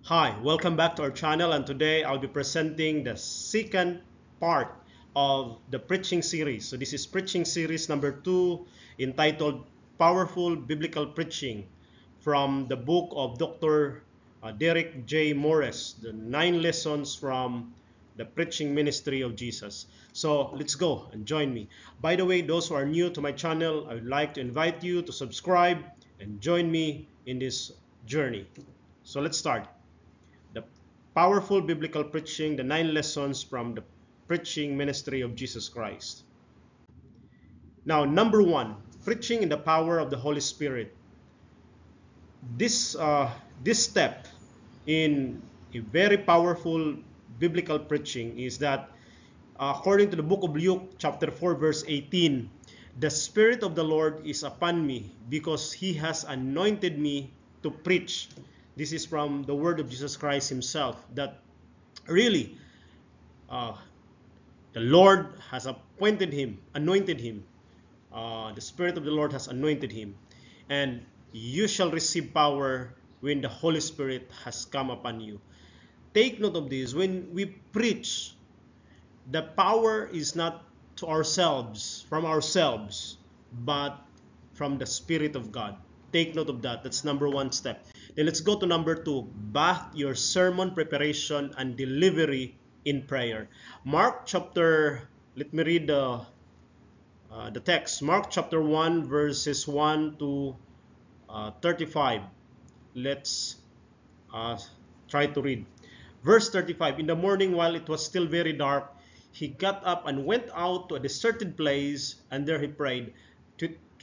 Hi, welcome back to our channel, and today I'll be presenting the second part of the preaching series. So this is preaching series number 2, entitled Powerful Biblical Preaching, from the book of Dr. Derek J. Morris, the 9 lessons from the preaching ministry of Jesus. So let's go and join me. By the way, those who are new to my channel, I would like to invite you to subscribe and join me in this journey. So let's start. The powerful biblical preaching, the 9 lessons from the preaching ministry of Jesus Christ. Now, number 1, preaching in the power of the Holy Spirit. This step in a very powerful biblical preaching is that, according to the book of Luke chapter 4 verse 18, the Spirit of the Lord is upon me because He has anointed me to preach. This is from the word of Jesus Christ Himself, that really the Lord has appointed Him, anointed Him. The Spirit of the Lord has anointed Him. And you shall receive power when the Holy Spirit has come upon you. Take note of this. When we preach, the power is not to ourselves, from ourselves, but from the Spirit of God. Take note of that. That's number 1 step. Then let's go to number 2. Bath your sermon preparation and delivery in prayer. Mark chapter, let me read the text. Mark chapter 1 verses 1 to 35. Let's try to read. Verse 35, in the morning while it was still very dark, he got up and went out to a deserted place, and there he prayed.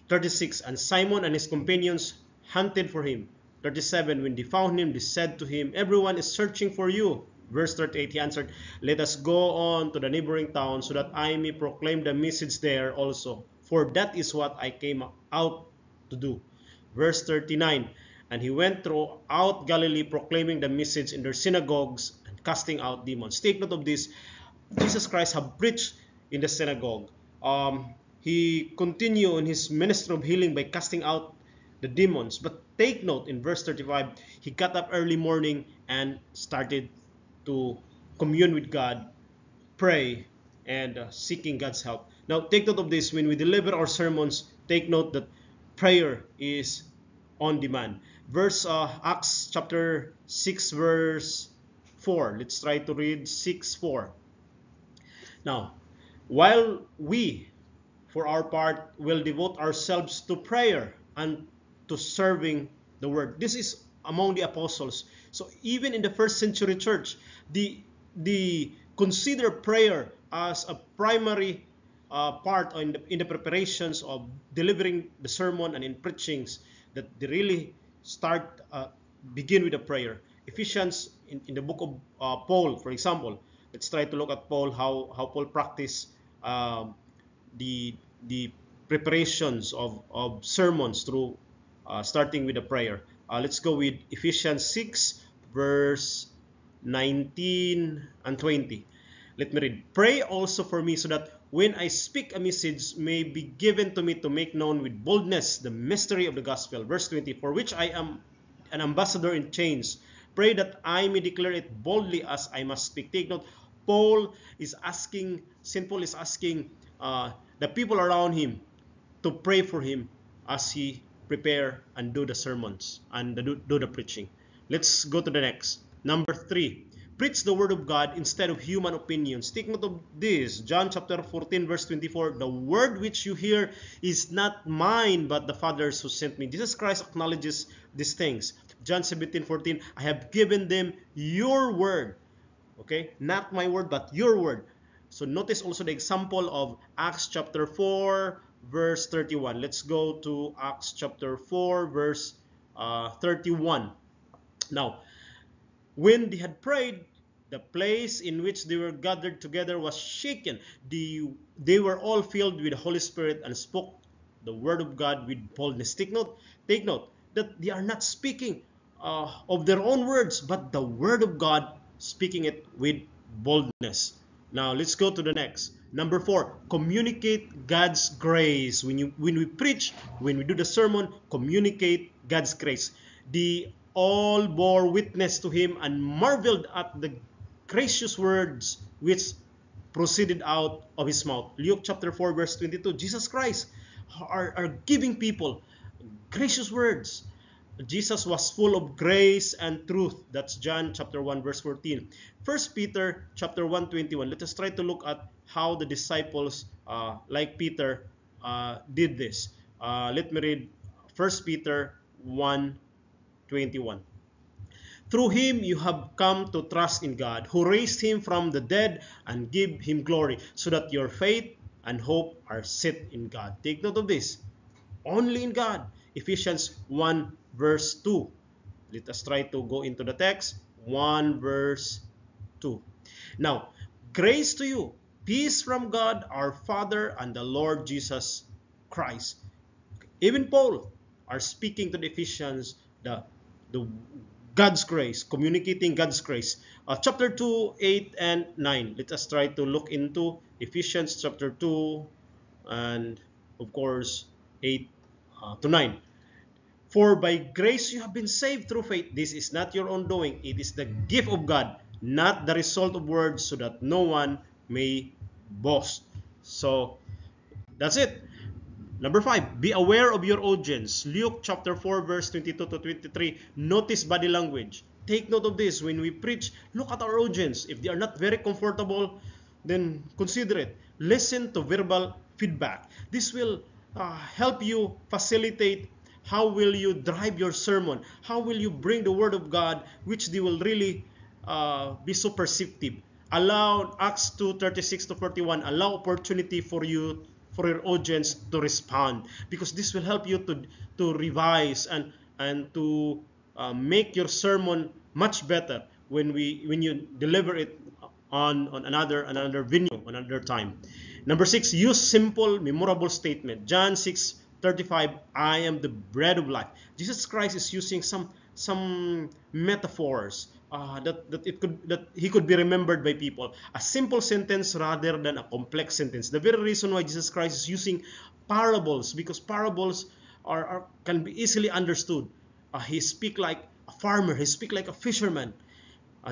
36, and Simon and his companions hunted for him. 37, when they found him, they said to him, everyone is searching for you. Verse 38, he answered, let us go on to the neighboring town so that I may proclaim the message there also, for that is what I came out to do. Verse 39, and he went throughout Galilee proclaiming the message in their synagogues and casting out demons. Take note of this. Jesus Christ had preached in the synagogue. He continued in his ministry of healing by casting out the demons. But take note, in verse 35, he got up early morning and started to commune with God, pray, and seeking God's help. Now, take note of this. When we deliver our sermons, take note that prayer is on demand. Acts chapter 6 verse 4. Let's try to read 6:4. Now, while we, for our part, will devote ourselves to prayer and to serving the word. This is among the apostles. So even in the first century church, the consider prayer as a primary part in the preparations of delivering the sermon and in preachings, that they really begin with a prayer. Ephesians, in the book of Paul, for example, let's try to look at Paul, how Paul practiced the preparations of sermons through starting with a prayer. Let's go with Ephesians 6 verse 19 and 20. Let me read. Pray also for me so that when I speak, a message may be given to me to make known with boldness the mystery of the gospel. Verse 20, for which I am an ambassador in chains. Pray that I may declare it boldly as I must speak. Take note, St. Paul is asking the people around him to pray for him as he prepare and do the sermons and do the preaching. Let's go to the next. Number 3, preach the word of God instead of human opinions. Take note of this. John chapter 14 verse 24, the word which you hear is not mine but the Father's who sent me. Jesus Christ acknowledges these things. John 17:14, I have given them your word. Okay, not my word but your word. So notice also the example of Acts chapter 4 verse 31. Let's go to Acts chapter 4 verse 31. Now, when they had prayed, the place in which they were gathered together was shaken. They were all filled with the Holy Spirit and spoke the word of God with boldness. Take note that they are not speaking of their own words, but the word of God, speaking it with boldness. Now let's go to the next. Number 4, communicate God's grace. When we preach, when we do the sermon, communicate God's grace. The all bore witness to him and marveled at the gracious words which proceeded out of his mouth. Luke chapter 4 verse 22. Jesus Christ are giving people gracious words. Jesus was full of grace and truth. That's John chapter 1 verse 14. 1 Peter chapter 1:21. Let us try to look at how the disciples like Peter did this. Let me read 1 Peter 1:21. Through him you have come to trust in God, who raised him from the dead and give him glory, so that your faith and hope are set in God. Take note of this. Only in God. Ephesians 1 verse 2. Let us try to go into the text. 1 verse 2. Now, grace to you, peace from God our Father and the Lord Jesus Christ. Even Paul are speaking to the Ephesians the God's grace, communicating God's grace. Chapter 2, 8 and 9. Let us try to look into Ephesians chapter 2 and of course 8 to 9. For by grace you have been saved through faith. This is not your own doing. It is the gift of God, not the result of words, so that no one may boast. So, that's it. Number 5, be aware of your audience. Luke chapter 4 verse 22 to 23. Notice body language. Take note of this. When we preach, look at our audience. If they are not very comfortable, then consider it. Listen to verbal feedback. This will help you facilitate how will you drive your sermon. How will you bring the word of God, which they will really be so perceptive. Allow Acts 2:36 to 41. Allow opportunity for you, for your audience to respond, because this will help you to revise and to make your sermon much better when you deliver it on another venue, another time. Number 6, use simple, memorable statement. John 6:35, I am the bread of life. Jesus Christ is using some metaphors that he could be remembered by people. A simple sentence rather than a complex sentence. The very reason why Jesus Christ is using parables, because parables can be easily understood. He speak like a farmer. He speak like a fisherman.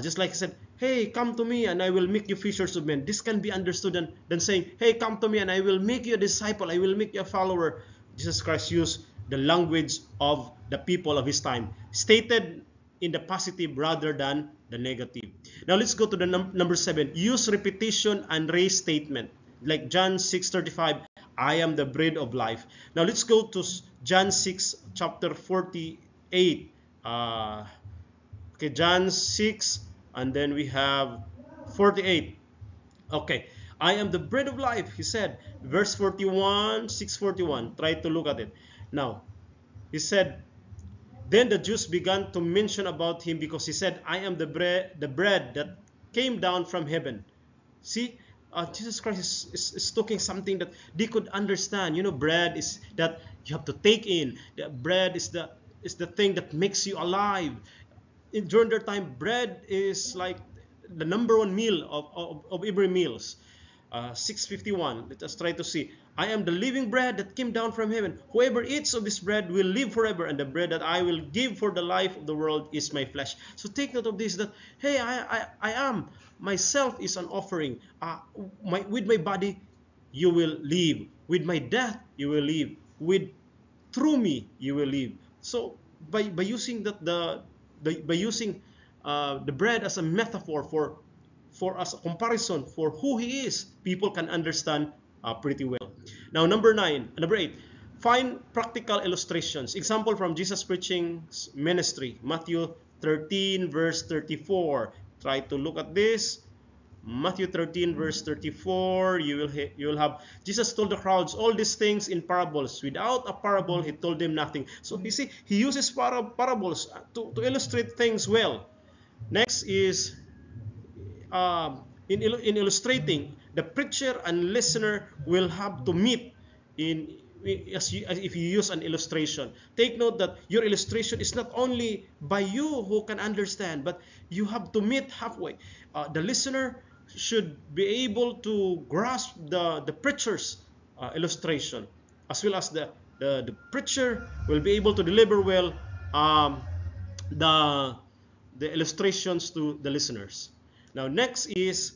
Just like he said, hey, come to me and I will make you fishers of men. This can be understood than saying, hey, come to me and I will make you a disciple. I will make you a follower. Jesus Christ used the language of the people of his time, stated in the positive rather than the negative. Now let's go to the number 7. Use repetition and raise statement. Like John 6:35, I am the bread of life. Now let's go to John 6 chapter 48. Okay, John 6 and then we have 48. Okay, I am the bread of life, he said. Verse 41, 6:41. Try to look at it. Now, he said, then the Jews began to mention about him because he said, I am the bread that came down from heaven. See, Jesus Christ is talking something that they could understand. You know, bread is that you have to take in. The bread is the thing that makes you alive. During their time, bread is like the number one meal of every meals. 6:51. Let us try to see. I am the living bread that came down from heaven. Whoever eats of this bread will live forever, and the bread that I will give for the life of the world is my flesh. So take note of this, that, hey, I am. Myself is an offering. With my body, you will live. With my death, you will live. Through me, you will live. So by using the bread as a metaphor for as a comparison for who he is, people can understand pretty well. Now number 8, find practical illustrations. Example from Jesus preaching ministry, Matthew 13 verse 34. Try to look at this. Matthew 13 verse 34, you will have Jesus told the crowds all these things in parables. Without a parable, he told them nothing. So you see, he uses parables to illustrate things well. Next is in illustrating, the preacher and listener will have to meet if you use an illustration. Take note that your illustration is not only by you who can understand, but you have to meet halfway. The listener should be able to grasp the preacher's illustration, as well as the preacher will be able to deliver well the illustrations to the listeners. Now next is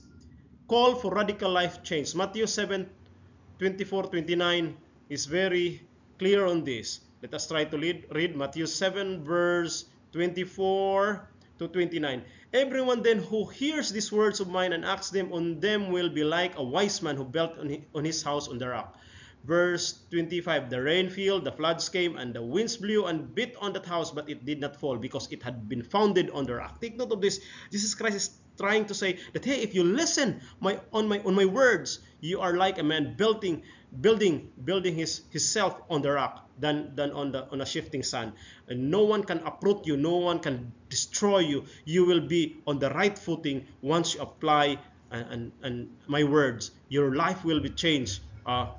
call for radical life change. Matthew 7:24-29 is very clear on this. Let us try to read Matthew 7 verse 24 to 29. Everyone then who hears these words of mine and acts them on them will be like a wise man who built on his house on the rock. Verse 25, the rain fell, the floods came, and the winds blew and beat on that house, but it did not fall because it had been founded on the rock. Take note of this. Jesus Christ is trying to say that, hey, if you listen on my words, you are like a man building himself on the rock than on a shifting sand. And no one can uproot you, no one can destroy you. You will be on the right footing once you apply and my words. Your life will be changed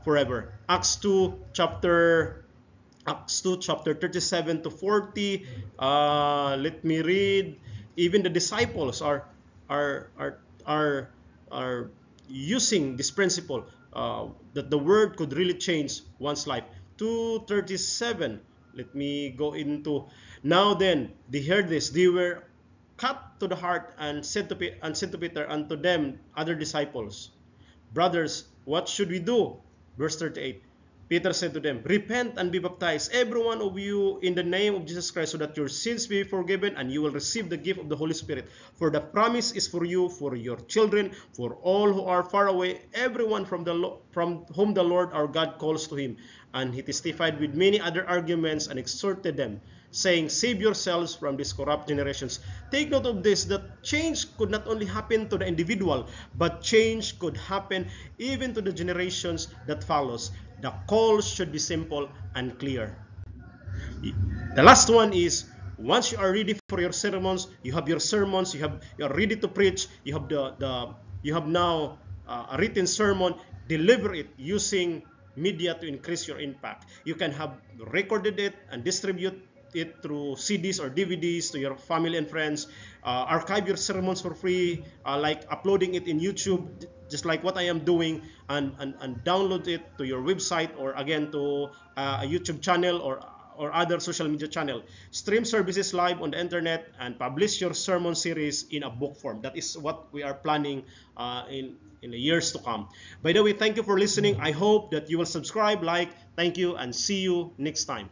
forever. Acts 2 chapter 37 to 40. Let me read. Even the disciples are using this principle that the word could really change one's life. 2:37. Let me go into. Now then, they heard this. They were cut to the heart and said to Peter and to them other disciples, brothers, what should we do? Verse 38. Peter said to them, repent and be baptized, every one of you, in the name of Jesus Christ, so that your sins be forgiven and you will receive the gift of the Holy Spirit. For the promise is for you, for your children, for all who are far away, everyone from whom the Lord our God calls to him. And he testified with many other arguments and exhorted them, saying, save yourselves from these corrupt generations. Take note of this, that change could not only happen to the individual, but change could happen even to the generations that follows. The call should be simple and clear. The last one is, once you are ready for your sermons, you have your sermons, you are ready to preach, you have now a written sermon, deliver it using media to increase your impact. You can have recorded it and distribute it through CDs or DVDs to your family and friends. Archive your sermons for free, like uploading it in YouTube, just like what I am doing, and download it to your website, or again to a YouTube channel or other social media channel. Stream services live on the internet and publish your sermon series in a book form. That is what we are planning in the years to come. By the way, thank you for listening. I hope that you will subscribe, like. Thank you, and see you next time.